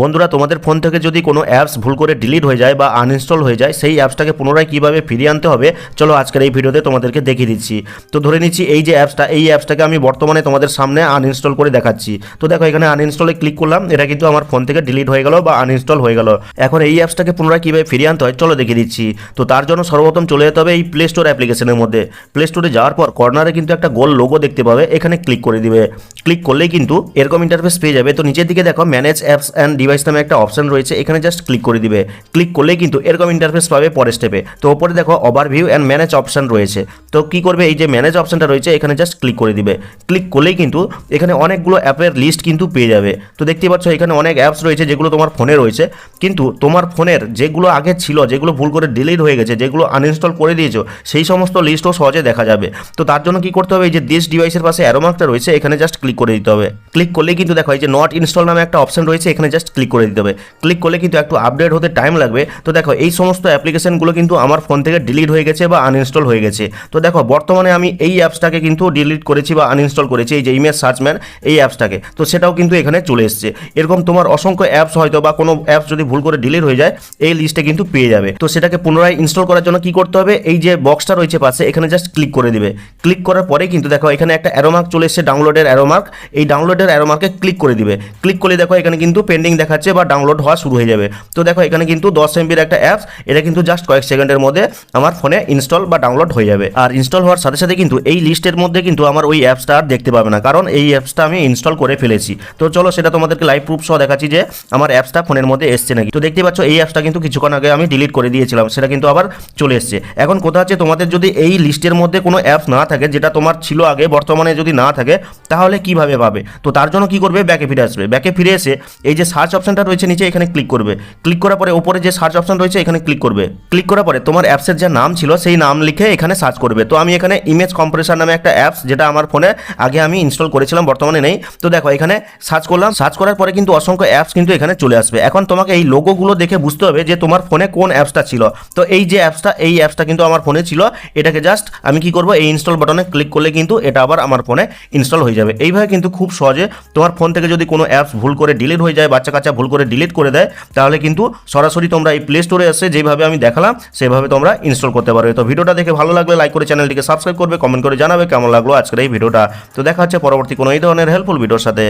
বন্ধুরা, তোমাদের ফোন থেকে যদি কোনো অ্যাপস ভুল করে ডিলিট হয়ে যায় বা আনইনস্টল হয়ে যায়, সেই অ্যাপসটাকে পুনরায় কীভাবে ফিরিয়ে আনতে হবে চলো আজকের এই ভিডিওতে তোমাদেরকে দেখিয়ে দিচ্ছি। তো ধরে নিচ্ছি এই যে অ্যাপসটা, এই অ্যাপসটাকে আমি বর্তমানে তোমাদের সামনে আনইনস্টল করে দেখাচ্ছি। তো দেখো এখানে আনইনস্টলে ক্লিক করলাম, এটা কিন্তু আমার ফোন থেকে ডিলিট হয়ে গেল বা আনইনস্টল হয়ে গেল। এখন এই অ্যাপসটাকে পুনরায় কীভাবে ফিরিয়ে আনতে হয় চলো দেখিয়ে দিচ্ছি। তো তার জন্য সর্বপ্রথম চলে যেতে হবে এই প্লে স্টোর অ্যাপ্লিকেশনের মধ্যে। প্লে স্টোরে যাওয়ার পর কর্নারে কিন্তু একটা গোল লোগো দেখতে পাবে, এখানে ক্লিক করে দিবে। ক্লিক করলেই কিন্তু এরকম ইন্টারফেস পেয়ে যাবে। তো নিচের দিকে দেখো ম্যানেজ অ্যাপস অ্যান্ড ডিভাইস নামে একটা অপশন রয়েছে, এখানে জাস্ট ক্লিক করে দিবে। ক্লিক করলেই কিন্তু এরকম ইন্টারফেস পাবে পরের স্টেপে। তো ওপরে দেখো ওভারভিউ অ্যান্ড ম্যানেজ অপশন রয়েছে। তো কি করবে, এই যে ম্যানেজ অপশনটা রয়েছে এখানে জাস্ট ক্লিক করে দিবে। ক্লিক করলেই কিন্তু এখানে অনেকগুলো অ্যাপের লিস্ট কিন্তু পেয়ে যাবে। তো দেখতে পাচ্ছ এখানে অনেক অ্যাপস রয়েছে যেগুলো তোমার ফোনে রয়েছে, কিন্তু তোমার ফোনের যেগুলো আগে ছিল, যেগুলো ভুল করে ডিলিট হয়ে গেছে, যেগুলো আনইনস্টল করে দিয়েছো, সেই সমস্ত লিস্টও সহজে দেখা যাবে। তো তার জন্য কি করতে হবে, এই যে দিস ডিভাইসের পাশে অ্যারো মার্কটা রয়েছে এখানে জাস্ট ক্লিক করে দিতে হবে। ক্লিক করলেই কিন্তু দেখো এই যে নট ইনস্টল নামে একটা অপশন রয়েছে, এখানে জাস্ট ক্লিক করে দিতে হবে। ক্লিক করলে কিন্তু একটু আপডেট হতে টাইম লাগবে। তো দেখো এই সমস্ত অ্যাপ্লিকেশনগুলো কিন্তু আমার ফোন থেকে ডিলিট হয়ে গেছে বা আনইনস্টল হয়ে গেছে। তো দেখো বর্তমানে আমি এই অ্যাপসটাকে কিন্তু ডিলিট করেছি বা আনইনস্টল করেছি, এই যে ইমেজ সার্চম্যান এই অ্যাপসটাকে। তো সেটাও কিন্তু এখানে চলে এসছে। এরকম তোমার অসংখ্য অ্যাপস হয়তো বা কোনো অ্যাপস যদি ভুল করে ডিলিট হয়ে যায় এই লিস্টে কিন্তু পেয়ে যাবে। তো সেটাকে পুনরায় ইনস্টল করার জন্য কি করতে হবে, এই যে বক্সটা রয়েছে পাশে এখানে জাস্ট ক্লিক করে দিবে। ক্লিক করার পরে কিন্তু দেখো এখানে একটা অ্যারো মার্ক চলে এসছে, ডাউনলোডের অ্যারো মার্ক। এই ডাউনলোডের অ্যারো মার্কে ক্লিক করে দিবে। ক্লিক করলে দেখো এখানে কিন্তু পেন্ডিং দেখাচ্ছে বা ডাউনলোড হওয়া শুরু হয়ে যাবে। তো দেখো এখানে কিন্তু 10 MBর একটা অ্যাপস, এটা কিন্তু জাস্ট কয়েক সেকেন্ডের মধ্যে আমার ফোনে ইনস্টল বা ডাউনলোড হয়ে যাবে। আর ইনস্টল হওয়ার সাথে সাথে কিন্তু এই লিস্টের মধ্যে কিন্তু আমার ওই অ্যাপসটা আর দেখতে পাবে না, কারণ এই অ্যাপসটা আমি ইনস্টল করে ফেলেছি। তো চলো সেটা তোমাদেরকে লাইভ প্রুফ সহ দেখাচ্ছি যে আমার অ্যাপসটা ফোনের মধ্যে এসছে নাকি। তো দেখতে পাচ্ছ এই অ্যাপসটা কিন্তু কিছুক্ষণ আগে আমি ডিলিট করে দিয়েছিলাম, সেটা কিন্তু আবার চলে এসছে। এখন কথা হচ্ছে তোমাদের যদি এই লিস্টের মধ্যে কোনো অ্যাপস না থাকে, যেটা তোমার ছিল আগে বর্তমানে যদি না থাকে, তাহলে কিভাবে পাবে? তো তার জন্য কি করবে, ব্যাকে ফিরে আসবে। ব্যাকে ফিরে এসে এই যে সার্চ অপশনটা রয়েছে নিচে এখানে ক্লিক করবে। ক্লিক করার পরে উপরে যে সার্চ অপশন রয়েছে এখানে ক্লিক করবে। ক্লিক করার পরে তোমার অ্যাপসের যে নাম ছিল সেই নাম লিখে এখানে সার্চ করবে। তো আমি এখানে ইমেজ কম্প্রেসার নামে একটা অ্যাপস, যেটা আমার ফোনে আগে আমি ইনস্টল করেছিলাম বর্তমানে নেই। তো দেখো এখানে সার্চ করলাম, সার্চ করার পরে কিন্তু অসংখ্য অ্যাপস কিন্তু এখানে চলে আসবে। এখন তোমাকে এই লোগোগুলো দেখে বুঝতে হবে যে তোমার ফোনে কোন অ্যাপসটা ছিল। তো এই যে অ্যাপসটা, এই অ্যাপসটা কিন্তু আমার ফোনে ছিল। এটাকে জাস্ট আমি কি করব, এই ইনস্টল বাটনে ক্লিক করলে কিন্তু এটা আবার আমার ফোনে ইনস্টল হয়ে যাবে। এইভাবে কিন্তু খুব সহজে তোমার ফোন থেকে যদি কোনো অ্যাপস ভুল করে ডিলিট হয়ে যায়, বাচ্চা কাচ্চা ভুল করে ডিলিট করে দেয়, তাহলে কিন্তু সরাসরি তোমরা এই প্লে স্টোরে এসে যেভাবে আমি দেখালাম সেভাবে তোমরা ইনস্টল করতে পারবে। তো ভিডিওটা দেখে ভালো লাগলে লাইক করে চ্যানেলটিকে সাবস্ক্রাইব করবে, কমেন্ট করে জানাবে কেমন লাগলো আজকের এই ভিডিওটা। তো দেখা হচ্ছে পরবর্তী কোনো এই ধরনের হেল্পফুল ভিডিওর সাথে।